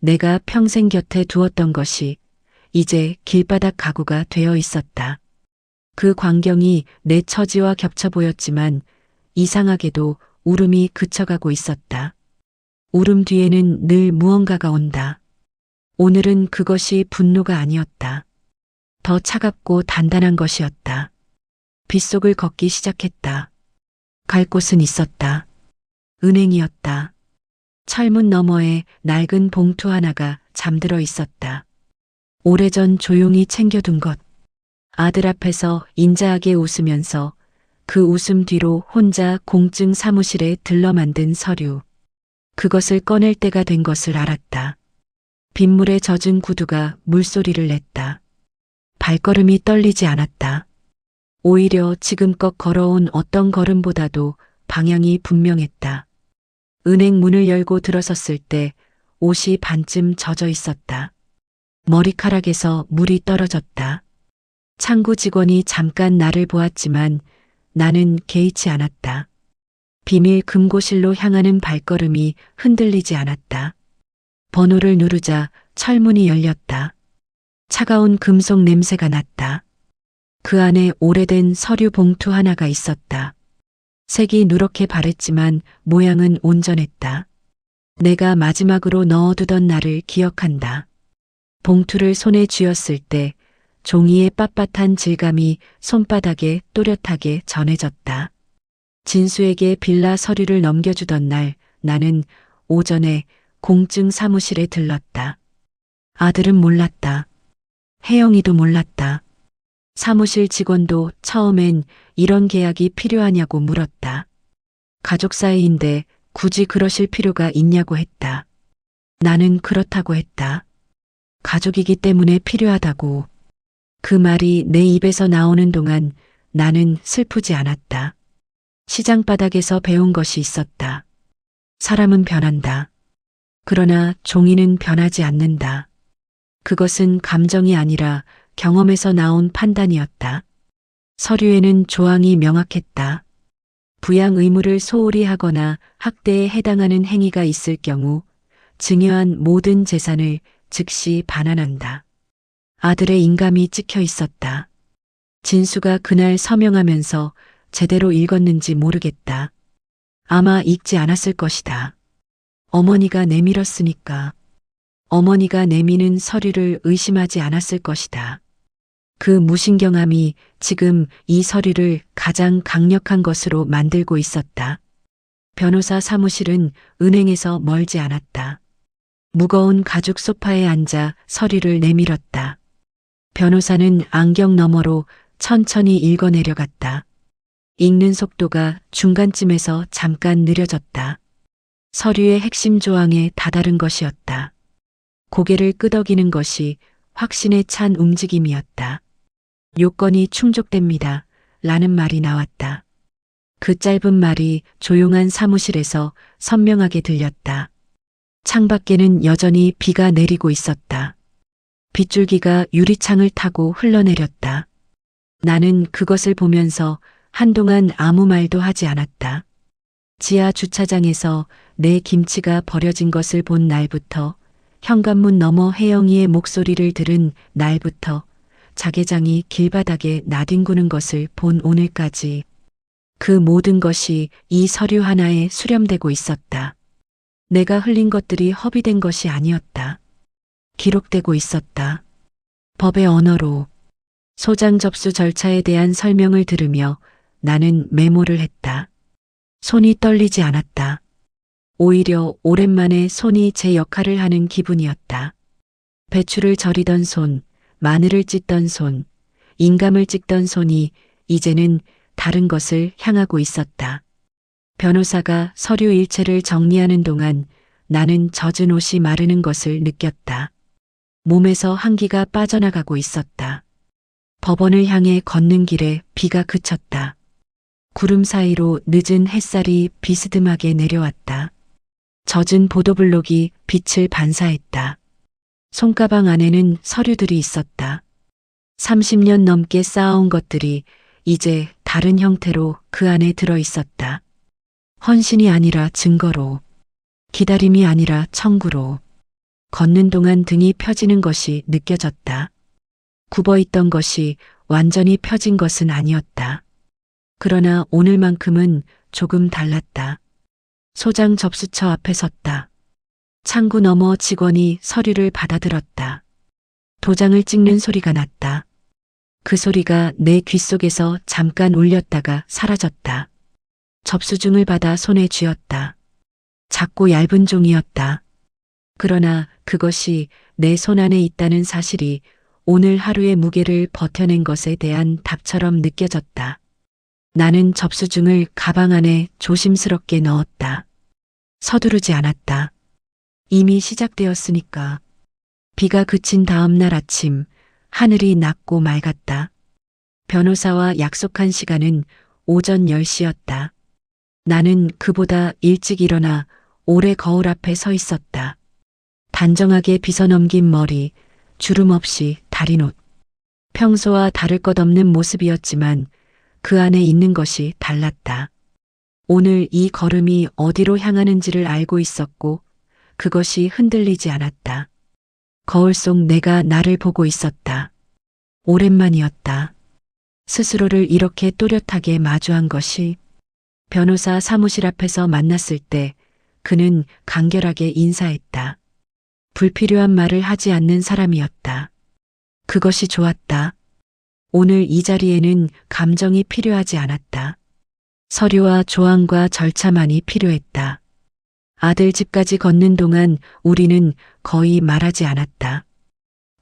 [SPEAKER 1] 내가 평생 곁에 두었던 것이 이제 길바닥 가구가 되어 있었다. 그 광경이 내 처지와 겹쳐 보였지만 이상하게도 울음이 그쳐가고 있었다. 울음 뒤에는 늘 무언가가 온다. 오늘은 그것이 분노가 아니었다. 더 차갑고 단단한 것이었다. 빗속을 걷기 시작했다. 갈 곳은 있었다. 은행이었다. 철문 너머에 낡은 봉투 하나가 잠들어 있었다. 오래전 조용히 챙겨둔 것. 아들 앞에서 인자하게 웃으면서 그 웃음 뒤로 혼자 공증 사무실에 들러 만든 서류. 그것을 꺼낼 때가 된 것을 알았다. 빗물에 젖은 구두가 물소리를 냈다. 발걸음이 떨리지 않았다. 오히려 지금껏 걸어온 어떤 걸음보다도 방향이 분명했다. 은행 문을 열고 들어섰을 때 옷이 반쯤 젖어 있었다. 머리카락에서 물이 떨어졌다. 창구 직원이 잠깐 나를 보았지만 나는 개의치 않았다. 비밀 금고실로 향하는 발걸음이 흔들리지 않았다. 번호를 누르자 철문이 열렸다. 차가운 금속 냄새가 났다. 그 안에 오래된 서류 봉투 하나가 있었다. 색이 누렇게 바랬지만 모양은 온전했다. 내가 마지막으로 넣어두던 날을 기억한다. 봉투를 손에 쥐었을 때 종이의 빳빳한 질감이 손바닥에 또렷하게 전해졌다. 진수에게 빌라 서류를 넘겨주던 날 나는 오전에 공증 사무실에 들렀다. 아들은 몰랐다. 혜영이도 몰랐다. 사무실 직원도 처음엔 이런 계약이 필요하냐고 물었다. 가족 사이인데 굳이 그러실 필요가 있냐고 했다. 나는 그렇다고 했다. 가족이기 때문에 필요하다고. 그 말이 내 입에서 나오는 동안 나는 슬프지 않았다. 시장 바닥에서 배운 것이 있었다. 사람은 변한다. 그러나 종이는 변하지 않는다. 그것은 감정이 아니라 경험에서 나온 판단이었다. 서류에는 조항이 명확했다. 부양 의무를 소홀히 하거나 학대에 해당하는 행위가 있을 경우 증여한 모든 재산을 즉시 반환한다. 아들의 인감이 찍혀 있었다. 진수가 그날 서명하면서 제대로 읽었는지 모르겠다. 아마 읽지 않았을 것이다. 어머니가 내밀었으니까. 어머니가 내미는 서류를 의심하지 않았을 것이다. 그 무신경함이 지금 이 서류를 가장 강력한 것으로 만들고 있었다. 변호사 사무실은 은행에서 멀지 않았다. 무거운 가죽 소파에 앉아 서류를 내밀었다. 변호사는 안경 너머로 천천히 읽어내려갔다. 읽는 속도가 중간쯤에서 잠깐 느려졌다. 서류의 핵심 조항에 다다른 것이었다. 고개를 끄덕이는 것이 확신에 찬 움직임이었다. 요건이 충족됩니다. 라는 말이 나왔다. 그 짧은 말이 조용한 사무실에서 선명하게 들렸다. 창밖에는 여전히 비가 내리고 있었다. 빗줄기가 유리창을 타고 흘러내렸다. 나는 그것을 보면서 한동안 아무 말도 하지 않았다. 지하 주차장에서 내 김치가 버려진 것을 본 날부터, 현관문 너머 혜영이의 목소리를 들은 날부터, 자개장이 길바닥에 나뒹구는 것을 본 오늘까지 그 모든 것이 이 서류 하나에 수렴되고 있었다. 내가 흘린 것들이 허비된 것이 아니었다. 기록되고 있었다. 법의 언어로. 소장 접수 절차에 대한 설명을 들으며 나는 메모를 했다. 손이 떨리지 않았다. 오히려 오랜만에 손이 제 역할을 하는 기분이었다. 배추를 절이던 손, 마늘을 찢던 손, 인감을 찍던 손이 이제는 다른 것을 향하고 있었다. 변호사가 서류 일체를 정리하는 동안 나는 젖은 옷이 마르는 것을 느꼈다. 몸에서 한기가 빠져나가고 있었다. 법원을 향해 걷는 길에 비가 그쳤다. 구름 사이로 늦은 햇살이 비스듬하게 내려왔다. 젖은 보도블록이 빛을 반사했다. 손가방 안에는 서류들이 있었다. 30년 넘게 쌓아온 것들이 이제 다른 형태로 그 안에 들어 있었다. 헌신이 아니라 증거로, 기다림이 아니라 청구로. 걷는 동안 등이 펴지는 것이 느껴졌다. 굽어있던 것이 완전히 펴진 것은 아니었다. 그러나 오늘만큼은 조금 달랐다. 소장 접수처 앞에 섰다. 창구 너머 직원이 서류를 받아들었다. 도장을 찍는 소리가 났다. 그 소리가 내 귓속에서 잠깐 울렸다가 사라졌다. 접수증을 받아 손에 쥐었다. 작고 얇은 종이었다. 그러나 그것이 내 손 안에 있다는 사실이 오늘 하루의 무게를 버텨낸 것에 대한 답처럼 느껴졌다. 나는 접수증을 가방 안에 조심스럽게 넣었다. 서두르지 않았다. 이미 시작되었으니까. 비가 그친 다음 날 아침, 하늘이 낮고 맑았다. 변호사와 약속한 시간은 오전 10시였다. 나는 그보다 일찍 일어나 오래 거울 앞에 서 있었다. 단정하게 빗어넘긴 머리, 주름 없이 다린 옷. 평소와 다를 것 없는 모습이었지만 그 안에 있는 것이 달랐다. 오늘 이 걸음이 어디로 향하는지를 알고 있었고 그것이 흔들리지 않았다. 거울 속 내가 나를 보고 있었다. 오랜만이었다. 스스로를 이렇게 또렷하게 마주한 것이. 변호사 사무실 앞에서 만났을 때 그는 간결하게 인사했다. 불필요한 말을 하지 않는 사람이었다. 그것이 좋았다. 오늘 이 자리에는 감정이 필요하지 않았다. 서류와 조항과 절차만이 필요했다. 아들 집까지 걷는 동안 우리는 거의 말하지 않았다.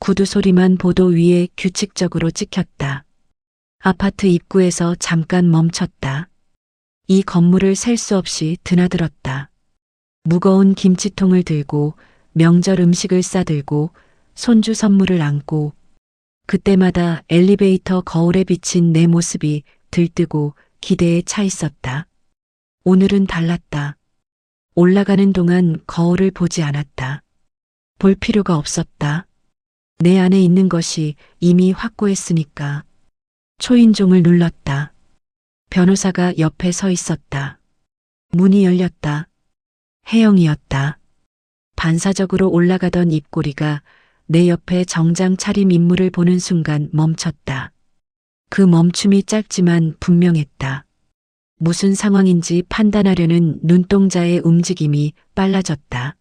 [SPEAKER 1] 구두 소리만 보도 위에 규칙적으로 찍혔다. 아파트 입구에서 잠깐 멈췄다. 이 건물을 셀 수 없이 드나들었다. 무거운 김치통을 들고 명절 음식을 싸들고 손주 선물을 안고 그때마다 엘리베이터 거울에 비친 내 모습이 들뜨고 기대에 차 있었다. 오늘은 달랐다. 올라가는 동안 거울을 보지 않았다. 볼 필요가 없었다. 내 안에 있는 것이 이미 확고했으니까. 초인종을 눌렀다. 변호사가 옆에 서 있었다. 문이 열렸다. 혜영이었다. 반사적으로 올라가던 입꼬리가 내 옆에 정장 차림 인물을 보는 순간 멈췄다. 그 멈춤이 짧지만 분명했다. 무슨 상황인지 판단하려는 눈동자의 움직임이 빨라졌다.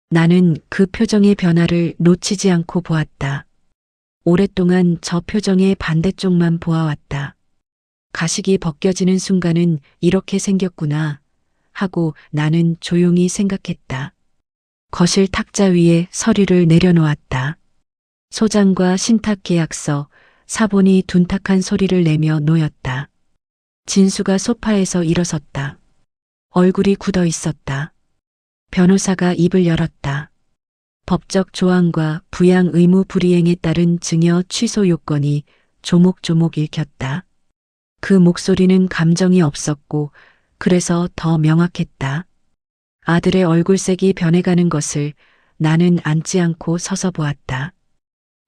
[SPEAKER 1] 나는 그 표정의 변화를 놓치지 않고 보았다. 오랫동안 저 표정의 반대쪽만 보아왔다. 가식이 벗겨지는 순간은 이렇게 생겼구나 하고 나는 조용히 생각했다. 거실 탁자 위에 서류를 내려놓았다. 소장과 신탁계약서, 사본이 둔탁한 소리를 내며 놓였다. 진수가 소파에서 일어섰다. 얼굴이 굳어 있었다. 변호사가 입을 열었다. 법적 조항과 부양 의무 불이행에 따른 증여 취소 요건이 조목조목 읽혔다. 그 목소리는 감정이 없었고 그래서 더 명확했다. 아들의 얼굴색이 변해가는 것을 나는 앉지 않고 서서 보았다.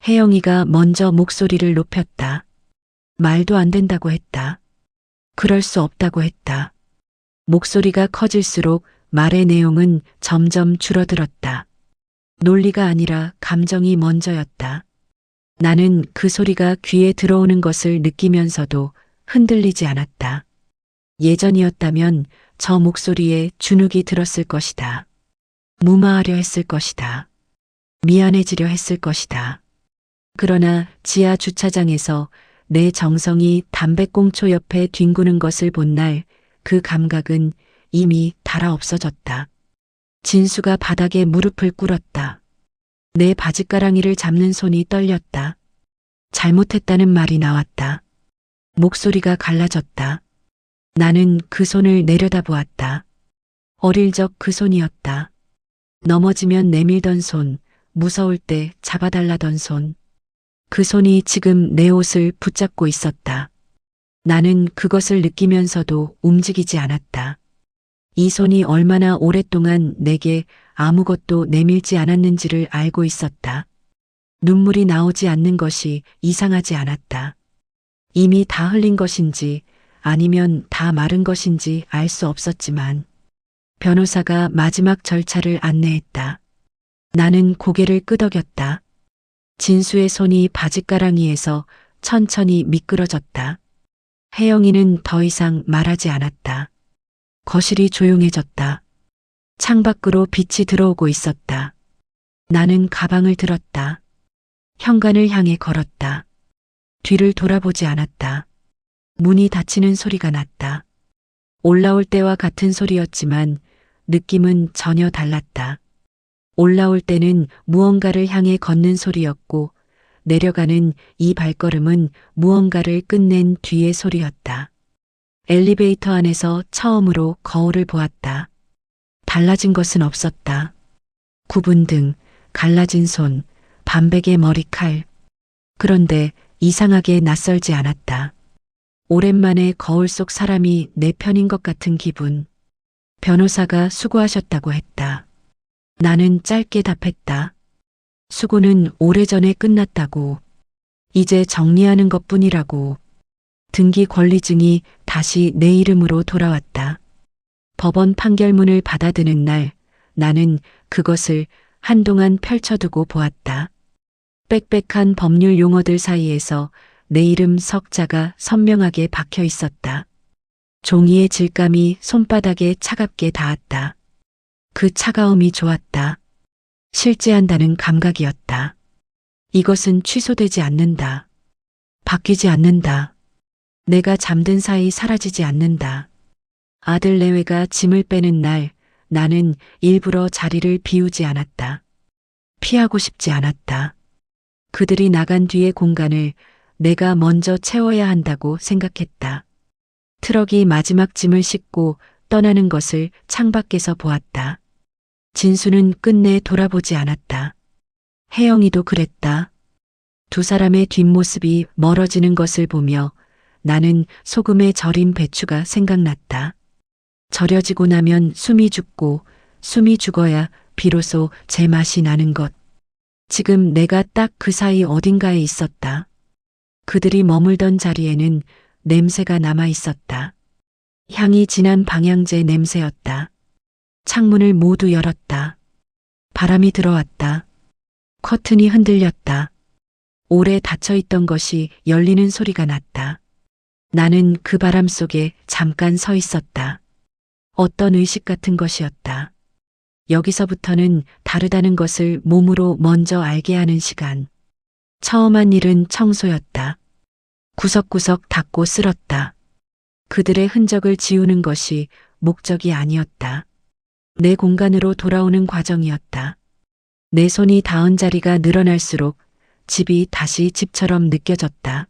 [SPEAKER 1] 혜영이가 먼저 목소리를 높였다. 말도 안 된다고 했다. 그럴 수 없다고 했다. 목소리가 커질수록 말의 내용은 점점 줄어들었다. 논리가 아니라 감정이 먼저였다. 나는 그 소리가 귀에 들어오는 것을 느끼면서도 흔들리지 않았다. 예전이었다면 저 목소리에 주눅이 들었을 것이다. 무마하려 했을 것이다. 미안해지려 했을 것이다. 그러나 지하 주차장에서 내 정성이 담배꽁초 옆에 뒹구는 것을 본 날 그 감각은 이미 달아 없어졌다. 진수가 바닥에 무릎을 꿇었다. 내 바짓가랑이를 잡는 손이 떨렸다. 잘못했다는 말이 나왔다. 목소리가 갈라졌다. 나는 그 손을 내려다보았다. 어릴 적 그 손이었다. 넘어지면 내밀던 손, 무서울 때 잡아달라던 손. 그 손이 지금 내 옷을 붙잡고 있었다. 나는 그것을 느끼면서도 움직이지 않았다. 이 손이 얼마나 오랫동안 내게 아무것도 내밀지 않았는지를 알고 있었다. 눈물이 나오지 않는 것이 이상하지 않았다. 이미 다 흘린 것인지 아니면 다 마른 것인지 알 수 없었지만 변호사가 마지막 절차를 안내했다. 나는 고개를 끄덕였다. 진수의 손이 바짓가랑이에서 천천히 미끄러졌다. 혜영이는 더 이상 말하지 않았다. 거실이 조용해졌다. 창밖으로 빛이 들어오고 있었다. 나는 가방을 들었다. 현관을 향해 걸었다. 뒤를 돌아보지 않았다. 문이 닫히는 소리가 났다. 올라올 때와 같은 소리였지만 느낌은 전혀 달랐다. 올라올 때는 무언가를 향해 걷는 소리였고 내려가는 이 발걸음은 무언가를 끝낸 뒤의 소리였다. 엘리베이터 안에서 처음으로 거울을 보았다. 달라진 것은 없었다. 굽은 등, 갈라진 손, 반백의 머리칼. 그런데 이상하게 낯설지 않았다. 오랜만에 거울 속 사람이 내 편인 것 같은 기분. 변호사가 수고하셨다고 했다. 나는 짧게 답했다. 수고는 오래전에 끝났다고. 이제 정리하는 것뿐이라고. 등기 권리증이 다시 내 이름으로 돌아왔다. 법원 판결문을 받아드는 날 나는 그것을 한동안 펼쳐두고 보았다. 빽빽한 법률 용어들 사이에서 내 이름 석자가 선명하게 박혀 있었다. 종이의 질감이 손바닥에 차갑게 닿았다. 그 차가움이 좋았다. 실제한다는 감각이었다. 이것은 취소되지 않는다. 바뀌지 않는다. 내가 잠든 사이 사라지지 않는다. 아들 내외가 짐을 빼는 날 나는 일부러 자리를 비우지 않았다. 피하고 싶지 않았다. 그들이 나간 뒤의 공간을 내가 먼저 채워야 한다고 생각했다. 트럭이 마지막 짐을 싣고 떠나는 것을 창밖에서 보았다. 진수는 끝내 돌아보지 않았다. 혜영이도 그랬다. 두 사람의 뒷모습이 멀어지는 것을 보며 나는 소금에 절인 배추가 생각났다. 절여지고 나면 숨이 죽고 숨이 죽어야 비로소 제맛이 나는 것. 지금 내가 딱 그 사이 어딘가에 있었다. 그들이 머물던 자리에는 냄새가 남아 있었다. 향이 진한 방향제 냄새였다. 창문을 모두 열었다. 바람이 들어왔다. 커튼이 흔들렸다. 오래 닫혀있던 것이 열리는 소리가 났다. 나는 그 바람 속에 잠깐 서 있었다. 어떤 의식 같은 것이었다. 여기서부터는 다르다는 것을 몸으로 먼저 알게 하는 시간. 처음 한 일은 청소였다. 구석구석 닦고 쓸었다. 그들의 흔적을 지우는 것이 목적이 아니었다. 내 공간으로 돌아오는 과정이었다. 내 손이 닿은 자리가 늘어날수록 집이 다시 집처럼 느껴졌다.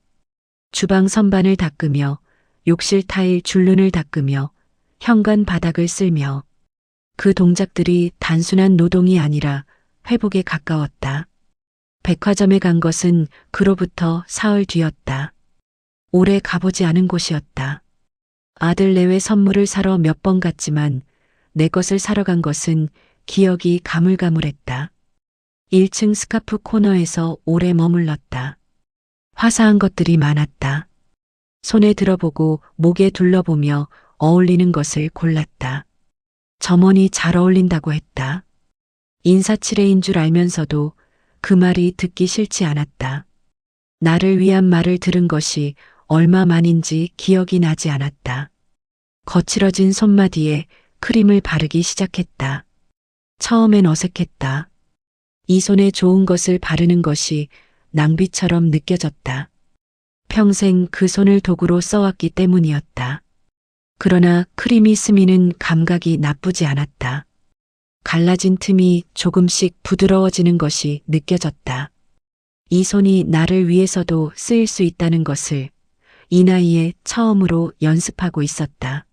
[SPEAKER 1] 주방 선반을 닦으며 욕실 타일 줄눈을 닦으며 현관 바닥을 쓸며 그 동작들이 단순한 노동이 아니라 회복에 가까웠다. 백화점에 간 것은 그로부터 사흘 뒤였다. 오래 가보지 않은 곳이었다. 아들 내외 선물을 사러 몇 번 갔지만 내 것을 사러 간 것은 기억이 가물가물했다. 1층 스카프 코너에서 오래 머물렀다. 화사한 것들이 많았다. 손에 들어보고 목에 둘러보며 어울리는 것을 골랐다. 점원이 잘 어울린다고 했다. 인사치레인 줄 알면서도 그 말이 듣기 싫지 않았다. 나를 위한 말을 들은 것이 얼마만인지 기억이 나지 않았다. 거칠어진 손마디에 크림을 바르기 시작했다. 처음엔 어색했다. 이 손에 좋은 것을 바르는 것이 낭비처럼 느껴졌다. 평생 그 손을 도구로 써왔기 때문이었다. 그러나 크림이 스미는 감각이 나쁘지 않았다. 갈라진 틈이 조금씩 부드러워지는 것이 느껴졌다. 이 손이 나를 위해서도 쓰일 수 있다는 것을 이 나이에 처음으로 연습하고 있었다.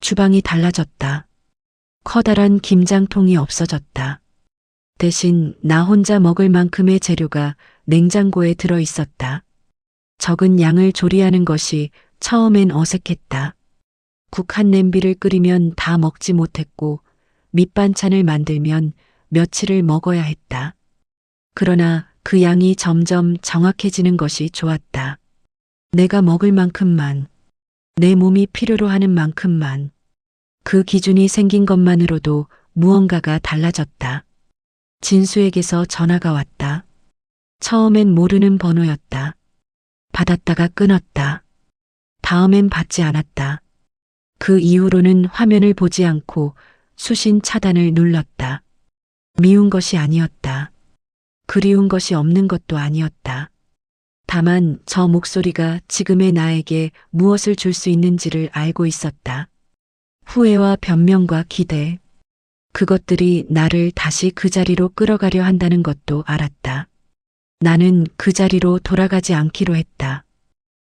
[SPEAKER 1] 주방이 달라졌다. 커다란 김장통이 없어졌다. 대신 나 혼자 먹을 만큼의 재료가 냉장고에 들어 있었다. 적은 양을 조리하는 것이 처음엔 어색했다. 국 한 냄비를 끓이면 다 먹지 못했고 밑반찬을 만들면 며칠을 먹어야 했다. 그러나 그 양이 점점 정확해지는 것이 좋았다. 내가 먹을 만큼만. 내 몸이 필요로 하는 만큼만. 그 기준이 생긴 것만으로도 무언가가 달라졌다. 진수에게서 전화가 왔다. 처음엔 모르는 번호였다. 받았다가 끊었다. 다음엔 받지 않았다. 그 이후로는 화면을 보지 않고 수신 차단을 눌렀다. 미운 것이 아니었다. 그리운 것이 없는 것도 아니었다. 다만 저 목소리가 지금의 나에게 무엇을 줄 수 있는지를 알고 있었다. 후회와 변명과 기대. 그것들이 나를 다시 그 자리로 끌어가려 한다는 것도 알았다. 나는 그 자리로 돌아가지 않기로 했다.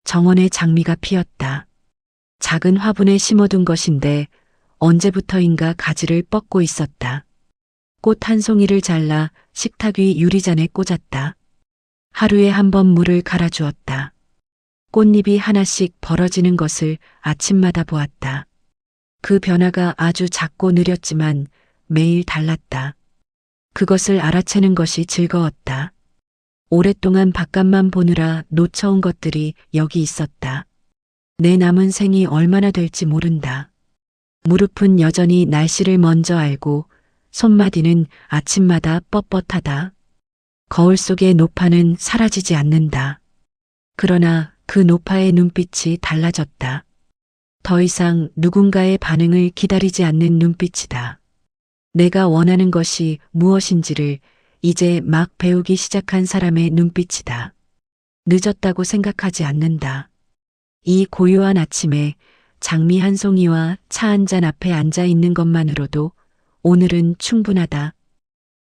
[SPEAKER 1] 정원에 장미가 피었다. 작은 화분에 심어둔 것인데 언제부터인가 가지를 뻗고 있었다. 꽃 한 송이를 잘라 식탁 위 유리잔에 꽂았다. 하루에 한 번 물을 갈아주었다. 꽃잎이 하나씩 벌어지는 것을 아침마다 보았다. 그 변화가 아주 작고 느렸지만 매일 달랐다. 그것을 알아채는 것이 즐거웠다. 오랫동안 바깥만 보느라 놓쳐온 것들이 여기 있었다. 내 남은 생이 얼마나 될지 모른다. 무릎은 여전히 날씨를 먼저 알고 손마디는 아침마다 뻣뻣하다. 거울 속의 노파는 사라지지 않는다. 그러나 그 노파의 눈빛이 달라졌다. 더 이상 누군가의 반응을 기다리지 않는 눈빛이다. 내가 원하는 것이 무엇인지를 이제 막 배우기 시작한 사람의 눈빛이다. 늦었다고 생각하지 않는다. 이 고요한 아침에 장미 한 송이와 차 한 잔 앞에 앉아 있는 것만으로도 오늘은 충분하다